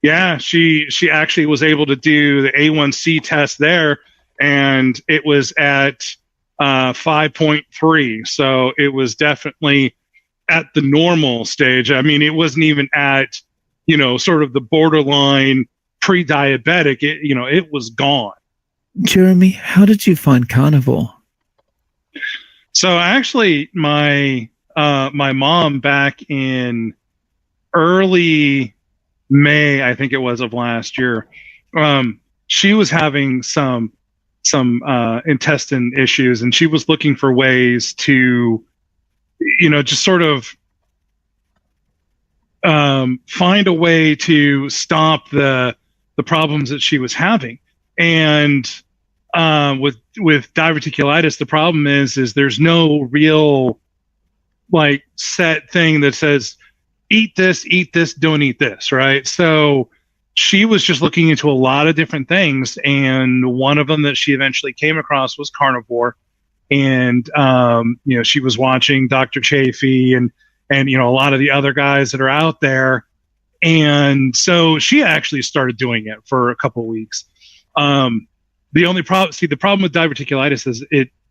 Yeah, she actually was able to do the A1C test there, and it was at 5.3. So it was definitely at the normal stage. I mean, it wasn't even at, sort of the borderline pre-diabetic. It was gone. Jeremy, how did you find carnivore? So actually, my mom back in early May, I think it was, of last year, she was having some intestine issues, and she was looking for ways to, just sort of find a way to stop the problems that she was having. And with diverticulitis, the problem is there's no real like set thing that says eat this, don't eat this, right? So she was just looking into a lot of different things, and one of them that she eventually came across was carnivore. And she was watching Dr. Chafee and a lot of the other guys that are out there, and so she actually started doing it for a couple of weeks. The problem with diverticulitis is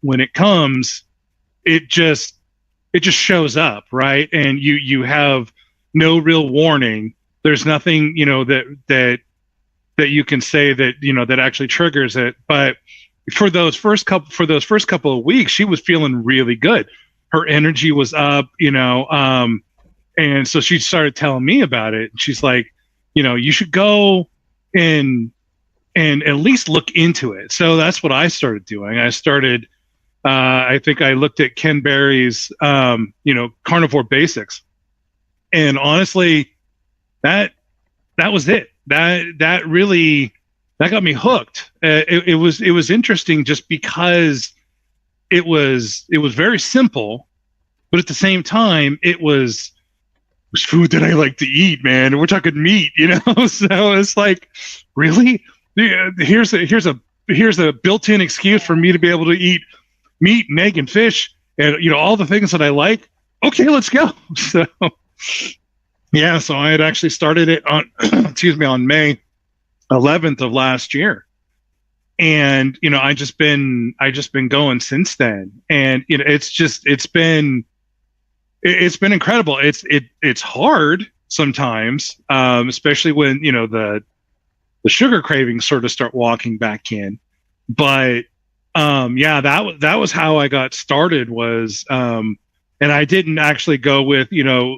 when it comes, it just shows up, right? And you have no real warning. There's nothing, that you can say that, that actually triggers it. But for those first couple of weeks, she was feeling really good. Her energy was up, and so she started telling me about it. She's like, you should go and at least look into it. So that's what I started doing. I think I looked at Ken Berry's, Carnivore Basics, and honestly, that was it. That really got me hooked. It was interesting just because it was very simple, but at the same time, it was food that I like to eat, man. We're talking meat, So it's like, really, here's a built-in excuse for me to be able to eat meat and egg and fish and all the things that I like. Okay, let's go. So yeah, so I had actually started it on on May 11th of last year, and I just been going since then, and it's been incredible. It's hard sometimes, especially when the sugar cravings sort of start walking back in, but that was how I got started. Was and I didn't actually go with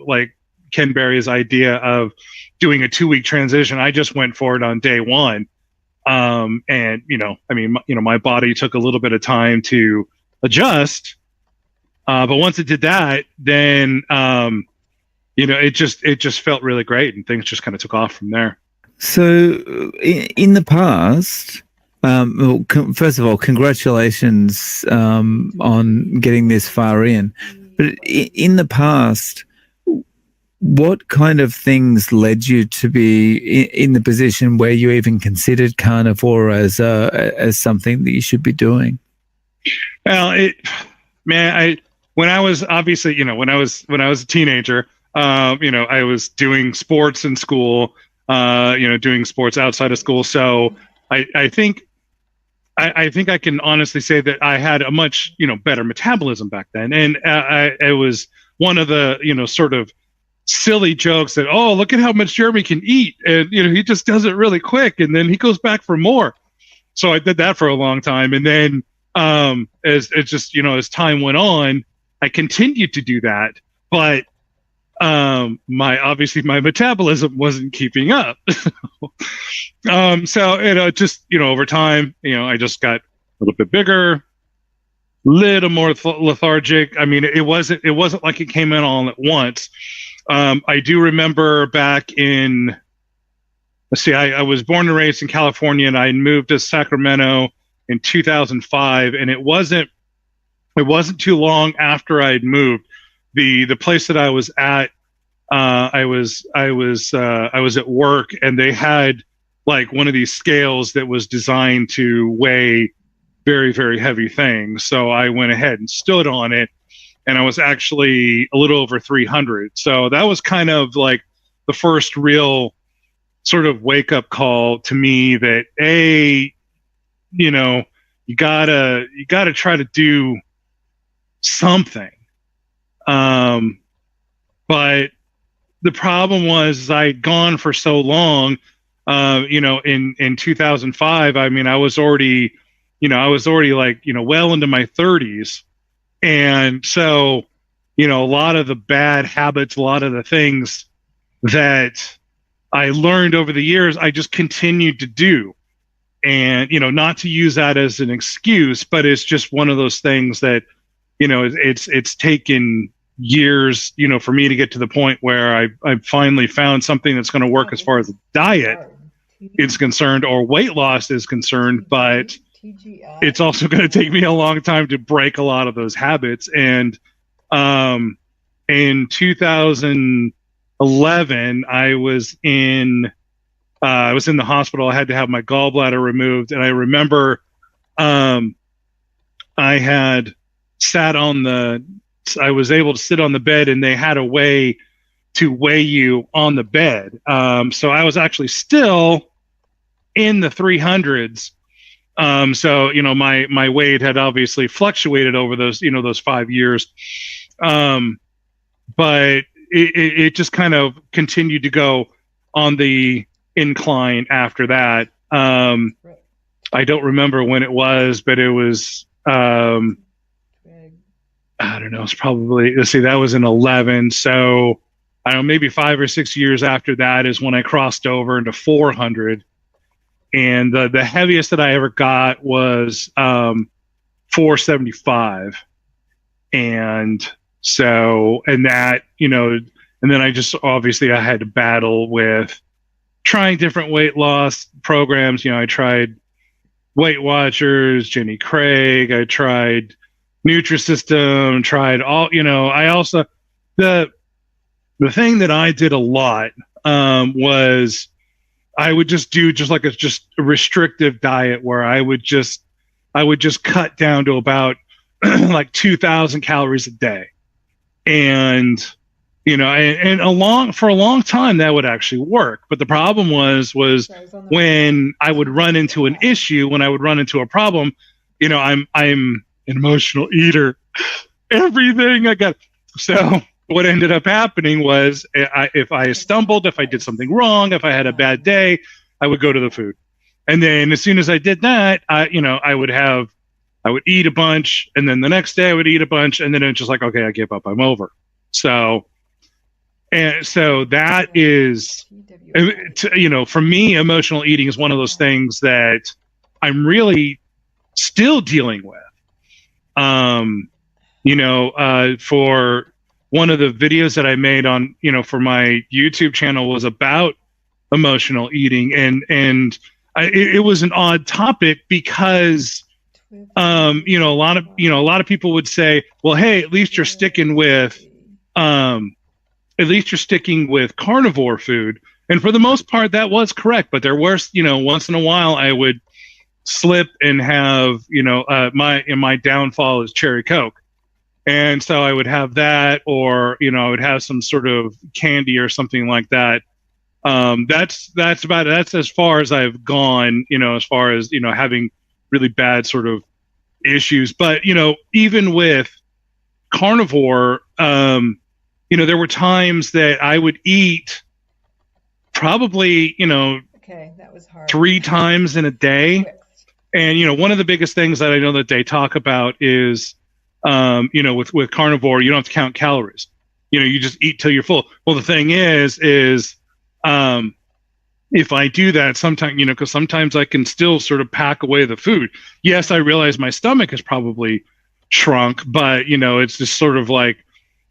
like Ken Berry's idea of doing a 2-week transition. I just went for it on day one. And my body took a little bit of time to adjust. But once it did that, then, it just felt really great, and things just kind of took off from there. So in the past, first of all, congratulations, on getting this far in, but in the past, what kind of things led you to be in the position where you even considered carnivore as something that you should be doing? Well, when I was obviously, when I was a teenager, I was doing sports in school, doing sports outside of school. So I think I can honestly say that I had a much, better metabolism back then. And it was one of the, sort of silly jokes that, oh, look at how much Jeremy can eat. And, he just does it really quick, and then he goes back for more. So I did that for a long time. And then as time went on, I continued to do that. But my metabolism wasn't keeping up. Over time, I just got a little bit bigger, little more lethargic. I mean, it wasn't like it came in all at once. I do remember back in, I was born and raised in California, and I moved to Sacramento in 2005, and it wasn't too long after I'd moved. The place that I was at, I was at work, and they had like one of these scales that was designed to weigh very, very heavy things. So I went ahead and stood on it, and I was actually a little over 300. So that was kind of like the first real sort of wake up call to me that you know, you gotta try to do something. But the problem was I'd gone for so long. You know, in 2005, I mean, I was already like, you know, well into my 30s. And so, you know, a lot of the bad habits, a lot of the things that I learned over the years, I just continued to do. And, you know, not to use that as an excuse, but it's just one of those things that, you know, it's taken years, you know, for me to get to the point where I finally found something that's going to work as far as diet is concerned or weight loss is concerned, but it's also going to take me a long time to break a lot of those habits. And in 2011, I was in the hospital. I had to have my gallbladder removed, and I remember I was able to sit on the bed, and they had a way to weigh you on the bed. So I was actually still in the 300s. So, you know, my weight had obviously fluctuated over those, you know, those 5 years. But it just kind of continued to go on the incline after that. I don't remember when it was, but it was, I don't know, it's probably, let's see, that was in 11. So I don't know, maybe 5 or 6 years after that is when I crossed over into 400. And the heaviest that I ever got was 475. And so, and that, you know, and then I just, obviously I had to battle with trying different weight loss programs. You know, I tried Weight Watchers, Jenny Craig, I tried Nutrisystem, tried all, you know, I also, the thing that I did a lot was I would just do just a restrictive diet where I would just cut down to about like 2,000 calories a day. And, you know, and for a long time that would actually work. But the problem was when I would run into an issue, when I would run into a problem, you know, I'm an emotional eater. Everything I got. So what ended up happening was if I stumbled, if I did something wrong, if I had a bad day, I would go to the food. And then as soon as I did that, I would eat a bunch, and then the next day I would eat a bunch, and then it's just like, okay, I give up, I'm over. So that is, you know, for me, emotional eating is one of those things that I'm really still dealing with. You know, for one of the videos that I made on, you know, for my YouTube channel was about emotional eating, and it was an odd topic because, you know, a lot of people would say, well, hey, at least you're sticking with carnivore food. And for the most part, that was correct. But there were, you know, once in a while I would slip and have, you know, my downfall is cherry Coke. And so I would have that, or, you know, I would have some sort of candy or something like that. That's as far as I've gone, you know, as far as, you know, having really bad sort of issues. But, you know, even with carnivore, you know, there were times that I would eat probably, you know, that was hard. 3 times in a day. And, you know, one of the biggest things that I know that they talk about is, you know, with carnivore, you don't have to count calories. You know, you just eat till you're full. Well, the thing is, if I do that sometimes, you know, because sometimes I can still sort of pack away the food. Yes, I realize my stomach has probably shrunk, but, you know, it's just sort of like,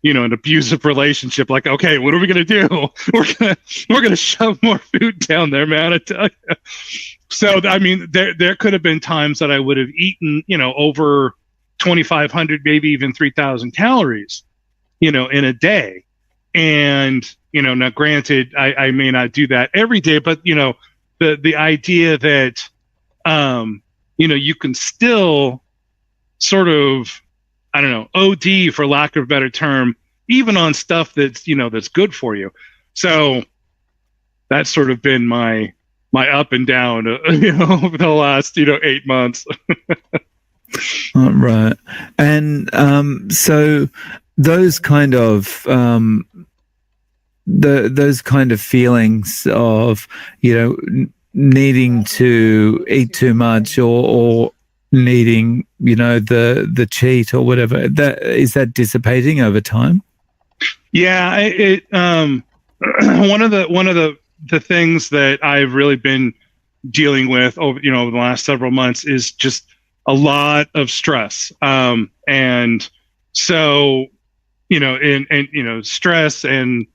you know, an abusive relationship. Like, okay, what are we gonna do? We're gonna shove more food down there, man. I tell you. So, I mean, there could have been times that I would have eaten, you know, over 2,500, maybe even 3,000 calories, you know, in a day. And, you know, now granted, I may not do that every day, but, you know, the idea that, you know, you can still sort of, I don't know, OD for lack of a better term, even on stuff that's, you know, that's good for you. So that's sort of been my up and down, over the last 8 months. Right. And so those kind of those kind of feelings of needing to eat too much or needing the cheat or whatever, is that dissipating over time? Yeah, it one of the things that I've really been dealing with over the last several months is just a lot of stress, and so stress and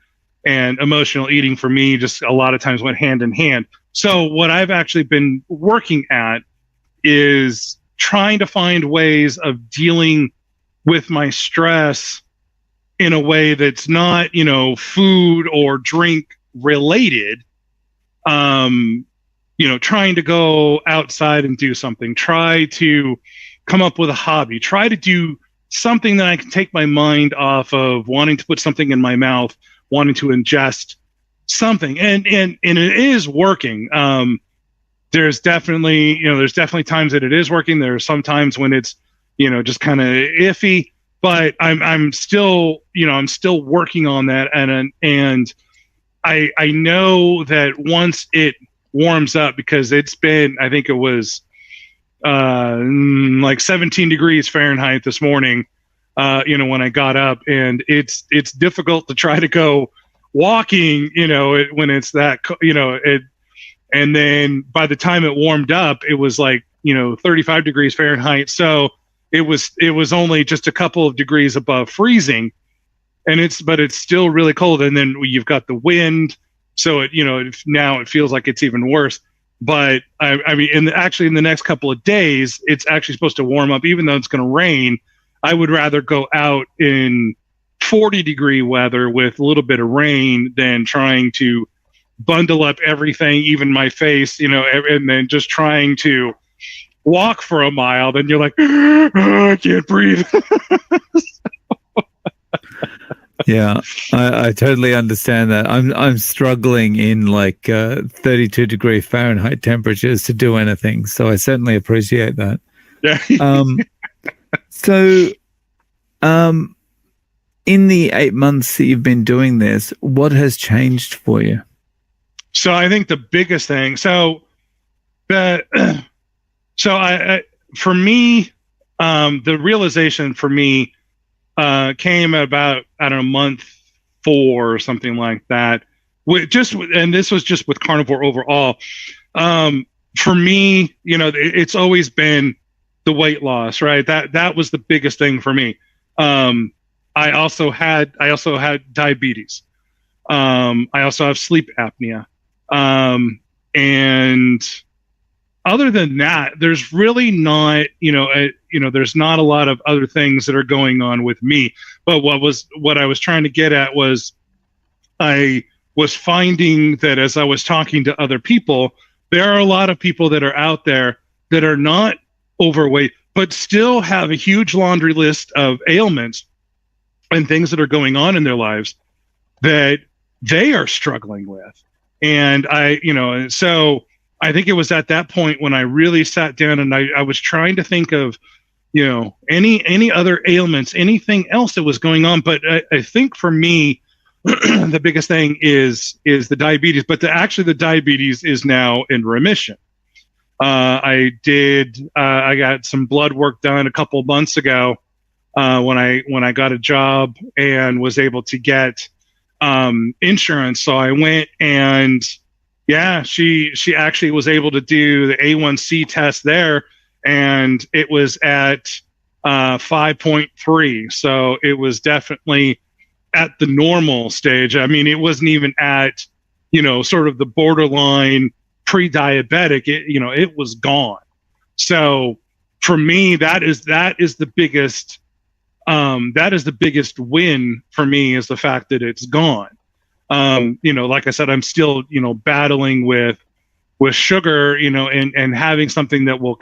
emotional eating for me just a lot of times went hand in hand. So what I've actually been working at is trying to find ways of dealing with my stress in a way that's not, food or drink related. Trying to go outside and do something, try to come up with a hobby, try to do something that I can take my mind off of wanting to put something in my mouth, wanting to ingest something. And it is working. There's definitely times that it is working. There are some times when it's, just kind of iffy, but I'm still working on that. And I know that once it warms up, because it's been, I think it was like 17 degrees Fahrenheit this morning, when I got up, and it's difficult to try to go walking, when it's that, and then by the time it warmed up, it was like, 35 degrees Fahrenheit. So it was only just a couple of degrees above freezing, but it's still really cold. And then you've got the wind. So now it feels like it's even worse. But I mean, in the next couple of days, it's actually supposed to warm up, even though it's going to rain. I would rather go out in 40-degree weather with a little bit of rain than trying to bundle up everything, even my face, and then just trying to walk for a mile. Then you're like, I can't breathe. Yeah, I totally understand that. I'm struggling in like 32-degree Fahrenheit temperatures to do anything. So I certainly appreciate that. Yeah. So, in the 8 months that you've been doing this, what has changed for you? So I think the biggest thing. For me, the realization for me came at about, I don't know, month 4 or something like that. And this was just with carnivore overall. For me, it's always been the weight loss, right? That was the biggest thing for me. I also had diabetes. I also have sleep apnea. And other than that, there's really not, there's not a lot of other things that are going on with me. But what I was trying to get at was, I was finding that as I was talking to other people, there are a lot of people that are out there that are not overweight, but still have a huge laundry list of ailments and things that are going on in their lives that they are struggling with. And so I think it was at that point when I really sat down and I was trying to think of, any other ailments, anything else that was going on. But I think for me, the biggest thing is the diabetes, but the diabetes is now in remission. I got some blood work done a couple months ago when I got a job and was able to get insurance. So I went and she actually was able to do the A1C test there, and it was at 5.3. So it was definitely at the normal stage. I mean, it wasn't even at, sort of the borderline pre-diabetic. It was gone. So for me, that is the biggest win for me, is the fact that it's gone. Like I said, I'm still, battling with sugar, and having something that will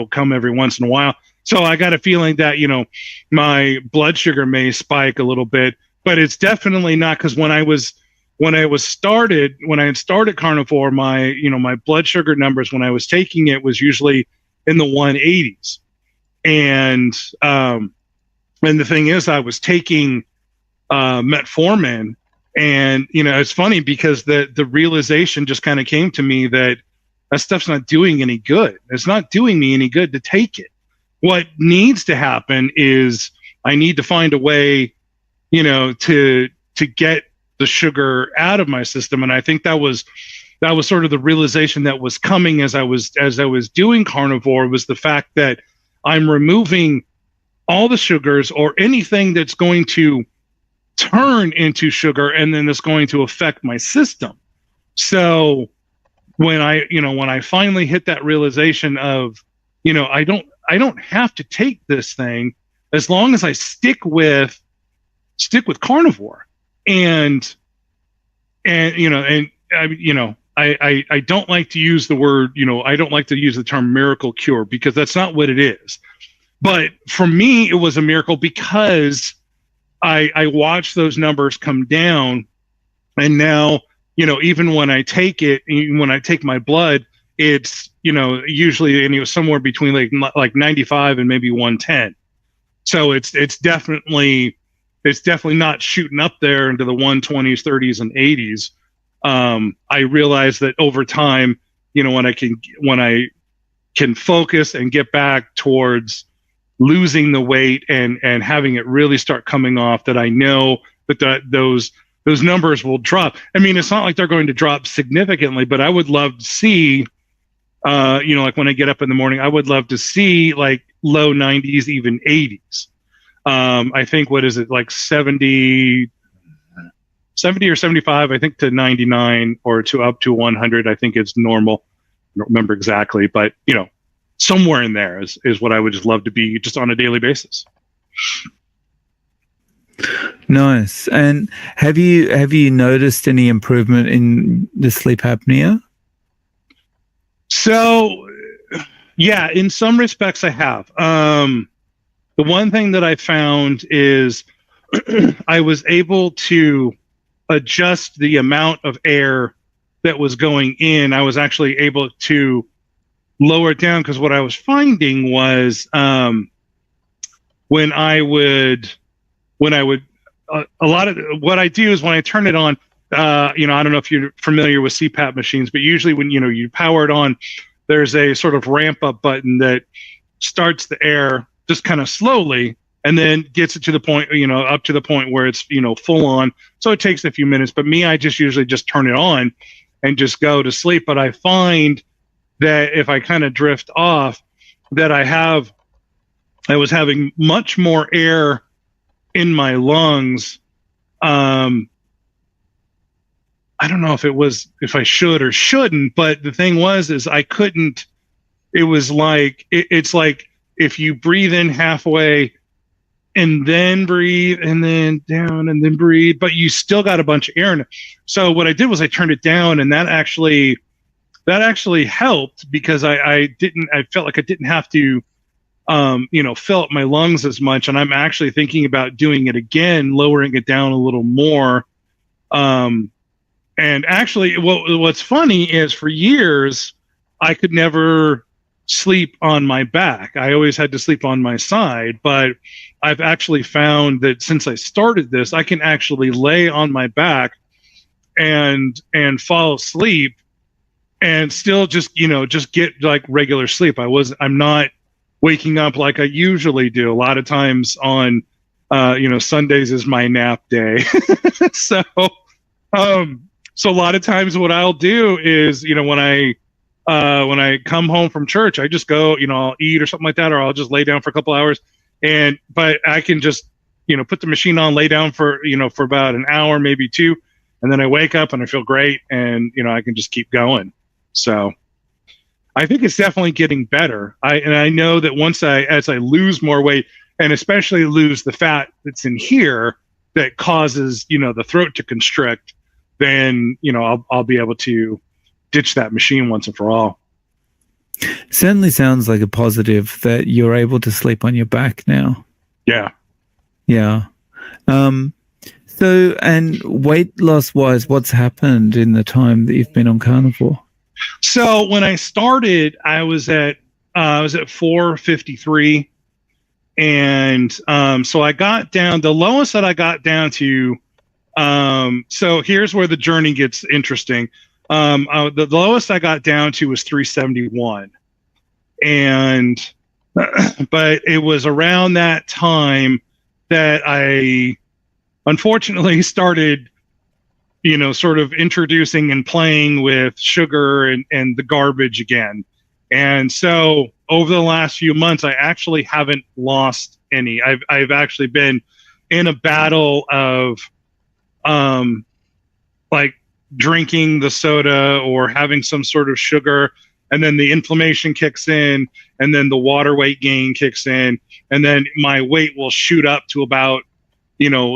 come every once in a while. So I got a feeling that, my blood sugar may spike a little bit, but it's definitely not, because when I was when I had started carnivore, my blood sugar numbers when I was taking it was usually in the 180s. And the thing is, I was taking metformin, and it's funny because the realization just kind of came to me that stuff's not doing any good. It's not doing me any good to take it. What needs to happen is I need to find a way, to get the sugar out of my system. And I think that was sort of the realization that was coming as I was doing carnivore, was the fact that I'm removing all the sugars or anything that's going to turn into sugar, and then it's going to affect my system. So when I finally hit that realization of, I don't have to take this thing as long as I stick with carnivore. And I don't like to use the word, I don't like to use the term miracle cure, because that's not what it is. But for me, it was a miracle because I watched those numbers come down, and now, even when I take it, when I take my blood, it's, usually somewhere between like 95 and maybe 110. So it's definitely not shooting up there into the 120s, 30s, and 80s. I realized that over time, when I can focus and get back towards losing the weight and having it really start coming off, that I know that those numbers will drop. I mean, it's not like they're going to drop significantly, but I would love to see, like when I get up in the morning, I would love to see like low 90s, even 80s. I think, what is it, like 70 or 75, I think, to 99 or to up to 100, I think it's normal. I don't remember exactly, but somewhere in there is what I would just love to be, just on a daily basis. Nice. And have you noticed any improvement in the sleep apnea? So, yeah, in some respects I have. The one thing that I found is I was able to adjust the amount of air that was going in. I was actually able to lower it down, because what I was finding was when I would a lot of what I do is when I turn it on, I don't know if you're familiar with CPAP machines, but usually when you power it on, there's a sort of ramp up button that starts the air just kind of slowly, and then gets it to the point, up to the point where it's, full on. So it takes a few minutes, but I just usually just turn it on and just go to sleep. But I find that if I kind of drift off, that I was having much more air in my lungs. I don't know if I should or shouldn't, but the thing is I couldn't. It was like, it's like if you breathe in halfway and then breathe and then down and then breathe, but you still got a bunch of air in it. So what I did was I turned it down, and that actually helped, because I felt like I didn't have to, fill up my lungs as much. And I'm actually thinking about doing it again, lowering it down a little more. And actually, what's funny is, for years, I could never sleep on my back. I always had to sleep on my side. But I've actually found that since I started this, I can actually lay on my back and fall asleep and still just get like regular sleep. I'm not waking up like I usually do. A lot of times on, Sundays is my nap day. So a lot of times what I'll do is, when I come home from church, I just go, I'll eat or something like that, or I'll just lay down for a couple hours. But I can just, put the machine on, lay down for about an hour, maybe two. And then I wake up and I feel great, and, I can just keep going. So I think it's definitely getting better. I know that as I lose more weight, and especially lose the fat that's in here that causes, the throat to constrict, then, I'll be able to ditch that machine once and for all. Certainly sounds like a positive that you're able to sleep on your back now. Yeah. Yeah. So, and weight loss wise, what's happened in the time that you've been on carnivore? So when I started, I was at 453, and so I got down. The lowest that I got down to. So here's where the journey gets interesting. The lowest I got down to was 371, and but it was around that time that I unfortunately started, sort of introducing and playing with sugar and the garbage again. And so over the last few months, I actually haven't lost any. I've actually been in a battle of like drinking the soda or having some sort of sugar, and then the inflammation kicks in, and then the water weight gain kicks in, and then my weight will shoot up to about,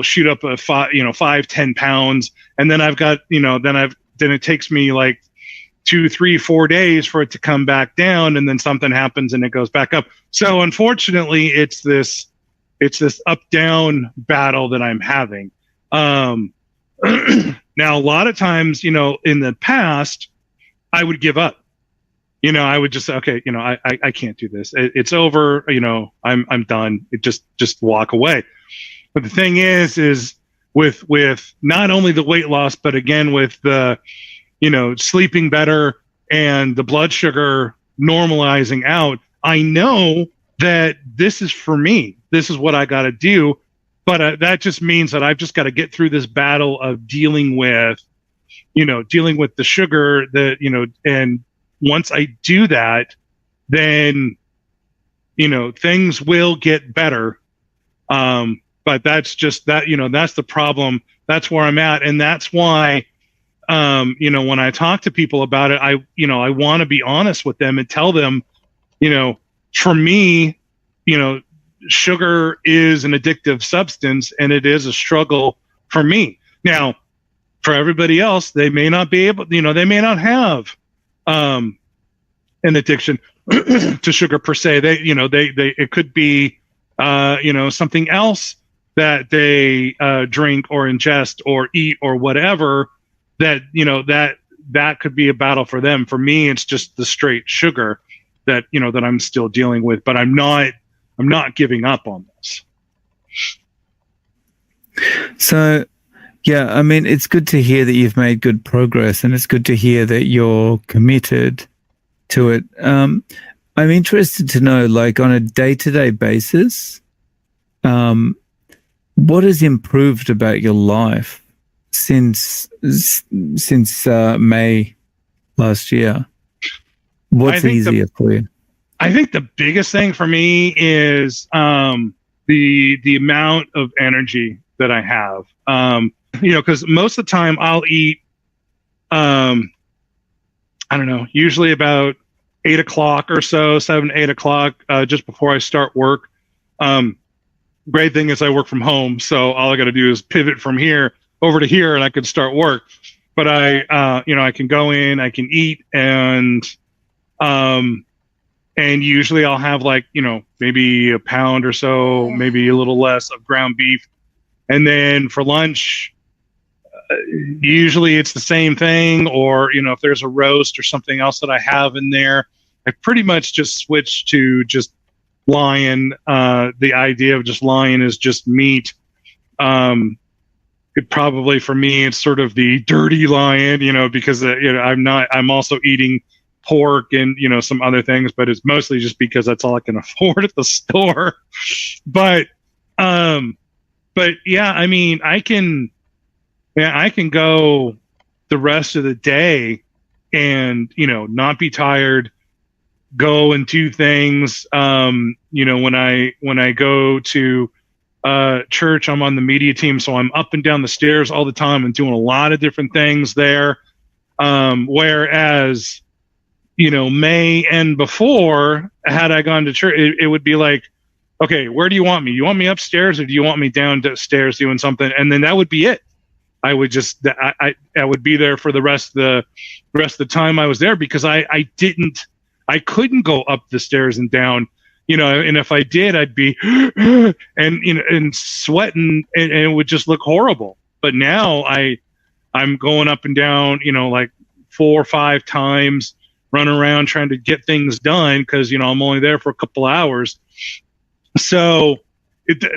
shoot up a 5-10 pounds. And then I've got, then it takes me like 2, 3, 4 days for it to come back down, and then something happens and it goes back up. So unfortunately, it's this up down battle that I'm having. Now, a lot of times, in the past, I would give up. I would just say, okay, I can't do this. It's over. I'm done. It just walk away. But the thing is with not only the weight loss, but again, with the, sleeping better and the blood sugar normalizing out, I know that this is for me. This is what I got to do. But that just means that I've just got to get through this battle of dealing with the sugar and once I do that, then, things will get better. But that's just that, that's the problem. That's where I'm at. And that's why, when I talk to people about it, I want to be honest with them and tell them, for me, sugar is an addictive substance, and it is a struggle for me. Now, for everybody else, they may not be able, they may not have an addiction to sugar per se. They it could be, something else that they drink or ingest or eat or whatever that, that could be a battle for them. For me, it's just the straight sugar that, that I'm still dealing with, but I'm not giving up on this. So, yeah, I mean, it's good to hear that you've made good progress, and it's good to hear that you're committed to it. I'm interested to know, like, on a day-to-day basis, what has improved about your life since May last year? What's easier for you? I think the biggest thing for me is the amount of energy that I have. Because most of the time I'll eat, I don't know, usually about 8 o'clock or so, 7, 8 o'clock, just before I start work. Great thing is I work from home, so all I got to do is pivot from here over to here, and I can start work. But I can go in, I can eat, and usually I'll have maybe a pound or so, maybe a little less of ground beef. And then for lunch, usually it's the same thing, or, if there's a roast or something else that I have in there, I pretty much just switch to just lion. The idea of just lion is just meat. It probably, for me, it's sort of the dirty lion, because, I'm also eating pork and, some other things, but it's mostly just because that's all I can afford at the store. But yeah, I mean, I can go the rest of the day and, not be tired, go and do things. When I go to church, I'm on the media team, so I'm up and down the stairs all the time and doing a lot of different things there. Whereas, May and before, had I gone to church, it would be like, okay, where do you want me? You want me upstairs, or do you want me downstairs doing something? And then that would be it. I would just, I would be there for the rest of the time I was there, because I couldn't go up the stairs and down, and if I did, I'd be and sweating, and it would just look horrible. But now I'm going up and down, like 4 or 5 times, running around trying to get things done because, I'm only there for a couple hours. So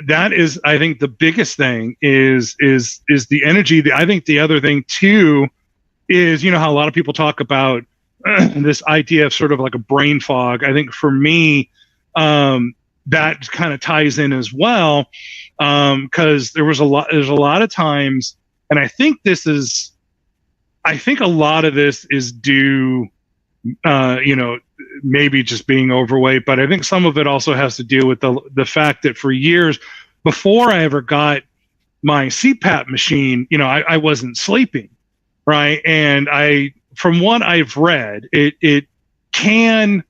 that is, I think, the biggest thing is the energy. I think the other thing too is, how a lot of people talk about this idea of sort of like a brain fog. I think for me, that kind of ties in as well, because there's a lot of times, and I think a lot of this is due, maybe just being overweight, but I think some of it also has to do with the fact that for years before I ever got my CPAP machine, I wasn't sleeping, right? And from what I've read, it can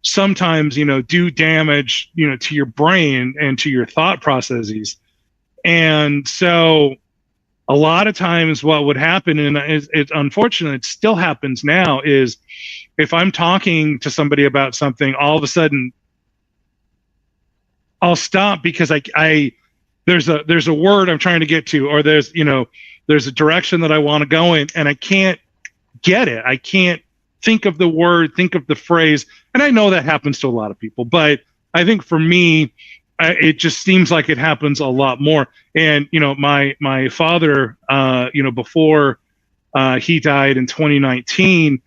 sometimes, do damage, to your brain and to your thought processes. And so a lot of times what would happen, and it's unfortunate, it still happens now, is if I'm talking to somebody about something, all of a sudden I'll stop because there's a word I'm trying to get to, or there's a direction that I want to go in, and I can't get it. I can't think of the word, think of the phrase. And I know that happens to a lot of people, but I think for me, it just seems like it happens a lot more. And, my father, before he died in 2019,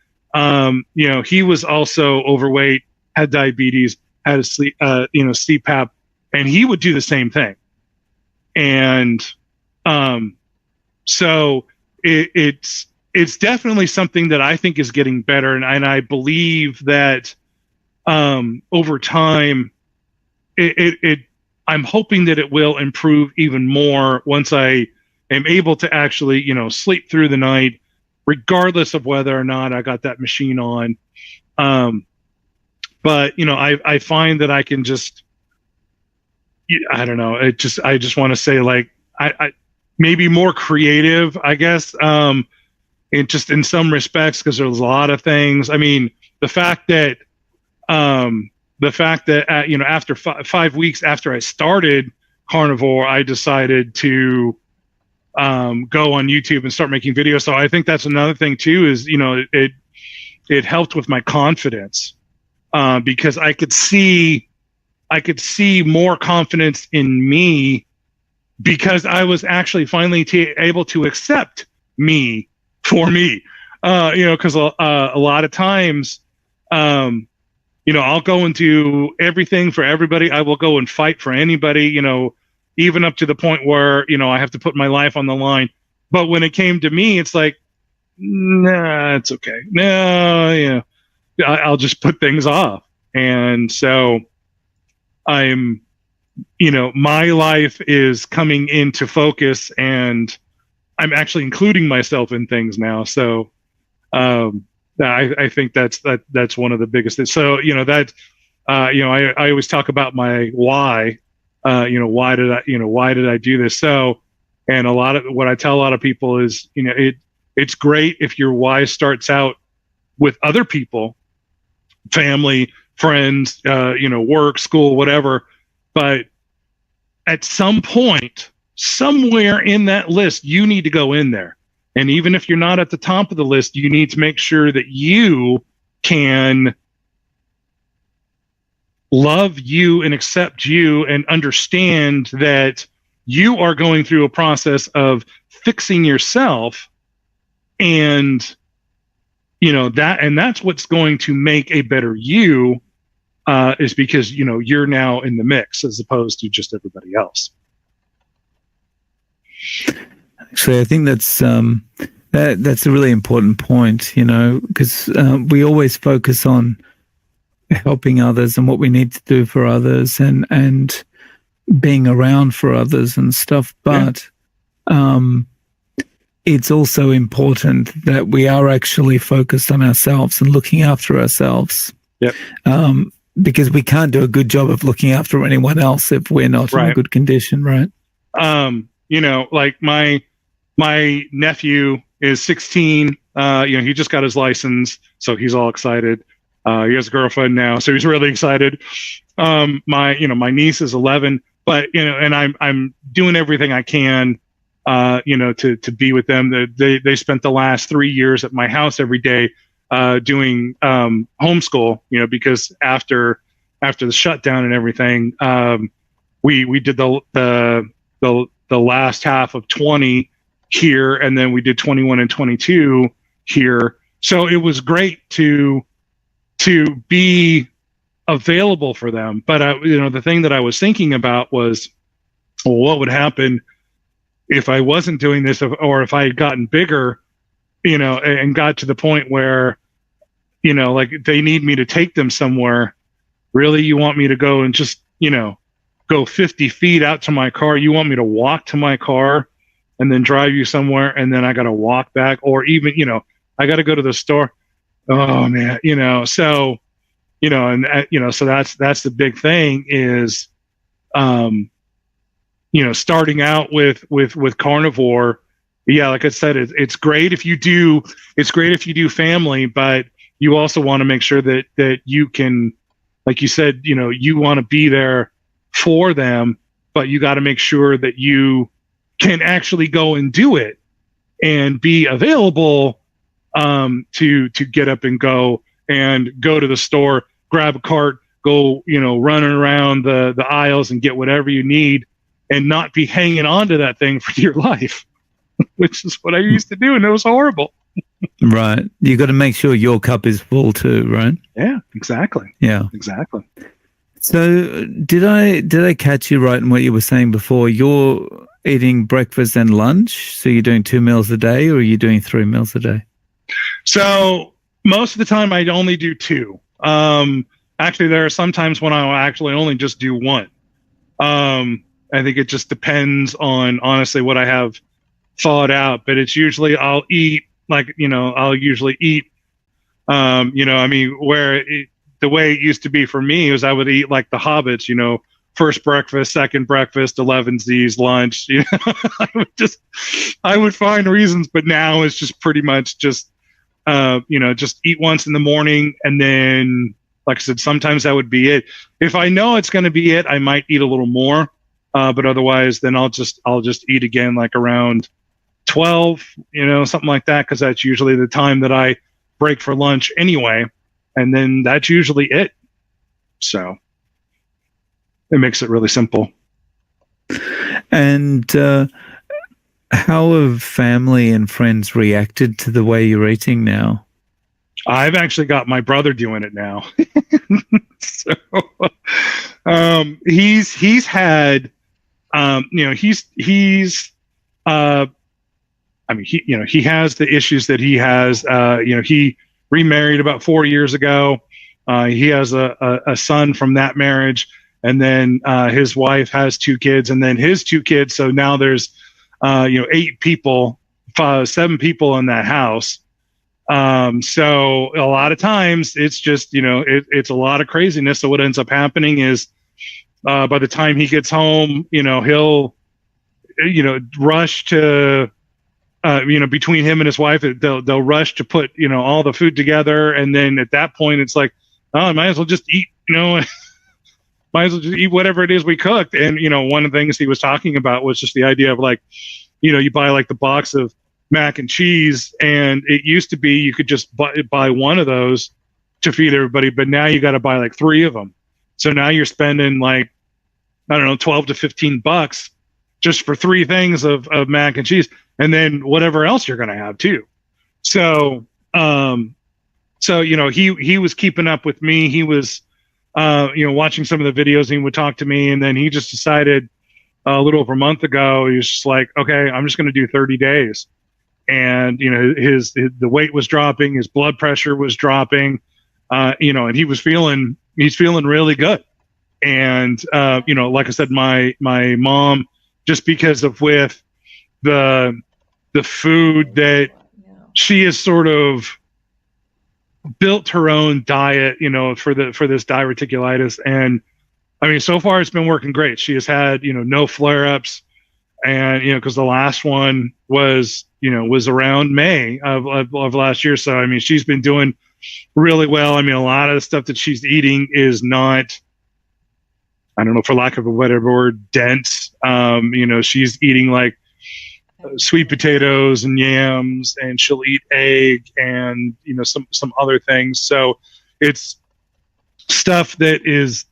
he was also overweight, had diabetes, had CPAP, and he would do the same thing. And so it's definitely something that I think is getting better. And I believe that over time, I'm hoping that it will improve even more once I am able to actually, sleep through the night, regardless of whether or not I got that machine on. But, I find that I can just, I don't know. I just want to say, like, I maybe more creative, I guess, in some respects, because there's a lot of things. I mean, the fact that after 5 weeks after I started carnivore, I decided to go on YouTube and start making videos. So I think that's another thing too, is, it helped with my confidence, because I could see more confidence in me, because I was actually finally able to accept me for me, because a lot of times, I'll go and do everything for everybody. I will go and fight for anybody, even up to the point where, I have to put my life on the line. But when it came to me, it's like, nah, it's okay. No, I'll just put things off. And so I'm, my life is coming into focus, and I'm actually including myself in things now. So, I think that's one of the biggest things. So, I always talk about my why, why did I do this? So, and a lot of what I tell a lot of people is, it's great if your why starts out with other people, family, friends, work, school, whatever. But at some point, somewhere in that list, you need to go in there. And even if you're not at the top of the list, you need to make sure that you can love you and accept you and understand that you are going through a process of fixing yourself. And, that's what's going to make a better you, is because, you're now in the mix as opposed to just everybody else. Actually, I think that's a really important point, because we always focus on helping others and what we need to do for others and being around for others and stuff. But it's also important that we are actually focused on ourselves and looking after ourselves. Yep. Because we can't do a good job of looking after anyone else if we're not in a good condition, right? Like my nephew is 16. He just got his license, so he's all excited. He has a girlfriend now, so he's really excited. My niece is 11, but and I'm doing everything I can to be with them. They spent the last 3 years at my house every day, doing homeschool, because after the shutdown and everything, we did the last half of 20 here, and then we did 21 and 22 here. So it was great to be available for them. But the thing that I was thinking about was, well, what would happen if I wasn't doing this, or if I had gotten bigger, and got to the point where, like they need me to take them somewhere. Really, you want me to go and just, go 50 feet out to my car? You want me to walk to my car and then drive you somewhere, and then I got to walk back, or even, I got to go to the store. Oh man, so, so that's the big thing is, starting out with carnivore. Yeah, like I said, it's great if you do family, but you also want to make sure that you can, like you said, you want to be there for them, but you got to make sure that you can actually go and do it and be available, to get up and go to the store, grab a cart, go, running around the aisles and get whatever you need, and not be hanging on to that thing for your life, which is what I used to do, and it was horrible. Right. You got to make sure your cup is full too, right? Yeah, exactly. Yeah, exactly. So did I catch you right in what you were saying before? You're eating breakfast and lunch, so you're doing 2 meals a day, or are you doing 3 meals a day? So most of the time I only do 2. Actually, there are some times when I'll actually only just do 1. I think it just depends on, honestly, what I have thought out, but it's usually I'll eat I'll usually eat, the way it used to be for me was I would eat like the hobbits, first breakfast, second breakfast, 11sies, lunch, I would find reasons, but now it's just pretty much just, just eat once in the morning. And then, like I said, sometimes that would be it. If I know it's going to be it, I might eat a little more. But otherwise, then I'll just eat again, like around 12, something like that, because that's usually the time that I break for lunch anyway, and then that's usually it. So it makes it really simple. And how have family and friends reacted to the way you're eating now? I've actually got my brother doing it now. So he's had, he has the issues that he has. He remarried about 4 years ago. He has a son from that marriage, and then his wife has 2 kids, and then his 2 kids. So now there's 8 people, 7 people in that house. So a lot of times it's just, it's a lot of craziness. So what ends up happening is, by the time he gets home, he'll, rush to, between him and his wife, they'll rush to put, all the food together. And then at that point it's like, oh, I might as well just eat, might as well just eat whatever it is we cooked. And, one of the things he was talking about was just the idea of like, you buy like the box of mac and cheese, and it used to be you could just buy one of those to feed everybody, but now you got to buy like 3 of them. So now you're spending like, I don't know, $12 to $15 just for 3 things of mac and cheese, and then whatever else you're going to have too. So, he was keeping up with me. He was, watching some of the videos, and he would talk to me, and then he just decided a little over a month ago, he was just like, okay, I'm just going to do 30 days. And, the weight was dropping, his blood pressure was dropping, and he's feeling really good. And, like I said, my mom, just because of with the food that she has sort of built her own diet, for this diverticulitis. And I mean, so far it's been working great. She has had, no flare-ups, and, cause the last one was around May of last year. So, I mean, she's been doing really well. I mean, a lot of the stuff that she's eating is not, I don't know, for lack of a better word, dense. She's eating like, sweet potatoes and yams, and she'll eat egg and some other things. So it's stuff that is,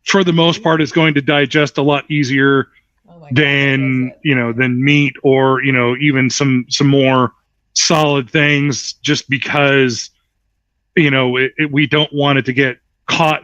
for the most part, is going to digest a lot easier than meat, or even some more solid things, just because we don't want it to get caught